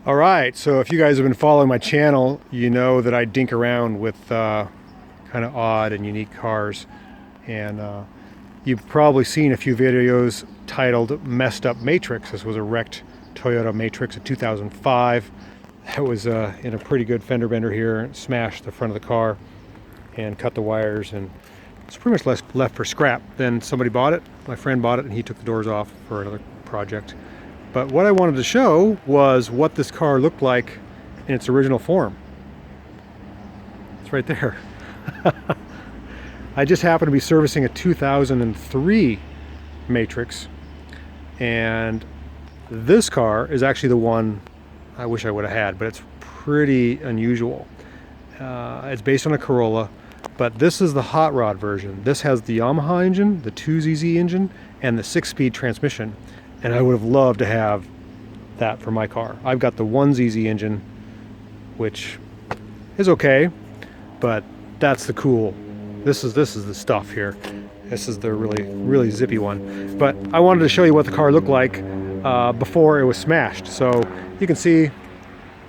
All right, so if you guys have been following my channel, you know that I dink around with kind of odd and unique cars. And you've probably seen a few videos titled Messed Up Matrix. This was a wrecked Toyota Matrix of 2005. That was in a pretty good fender bender here, smashed the front of the car and cut the wires, and it's pretty much left for scrap. Then somebody bought it, my friend bought it, and he took the doors off for another project. But what I wanted to show was what this car looked like in its original form. It's right there. I just happened to be servicing a 2003 Matrix, and this car is actually the one I wish I would have had, but it's pretty unusual. It's based on a Corolla, but this is the hot rod version. This has the Yamaha engine, the 2ZZ engine, and the 6-speed transmission. And I would have loved to have that for my car. I've got the 1ZZ engine, which is okay, but that's the cool. This is the stuff here. This is the really zippy one. But I wanted to show you what the car looked like before it was smashed. So you can see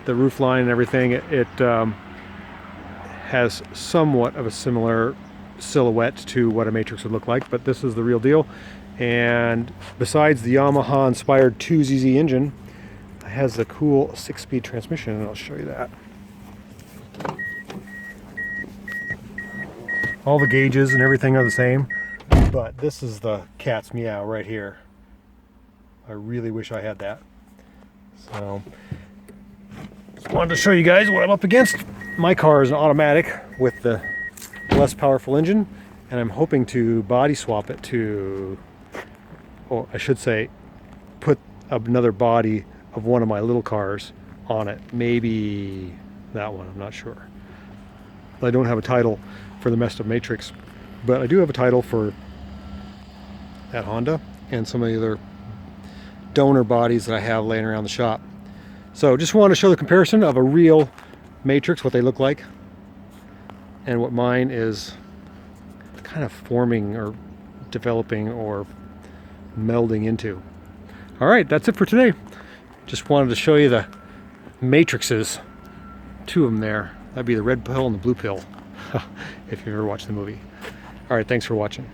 the roof line and everything. It has somewhat of a similar silhouette to what a Matrix would look like, but this is the real deal. And besides the Yamaha inspired 2ZZ engine, it has a cool 6-speed transmission, and I'll show you that. All the gauges and everything are the same, but this is the cat's meow right here. I really wish I had that. So just wanted to show you guys what I'm up against. My car is an automatic with the less powerful engine, and I'm hoping to body swap it to, or I should say, put another body of one of my little cars on it. Maybe that one, I'm not sure. I don't have a title for the Messed Up Matrix, but I do have a title for that Honda and some of the other donor bodies that I have laying around the shop. So just wanted to show the comparison of a real Matrix, what they look like, and what mine is kind of forming or developing or melding into. All right, that's it for today. Just wanted to show you the Matrixes, two of them there. That'd be the red pill and the blue pill, if you ever watched the movie. All right, thanks for watching.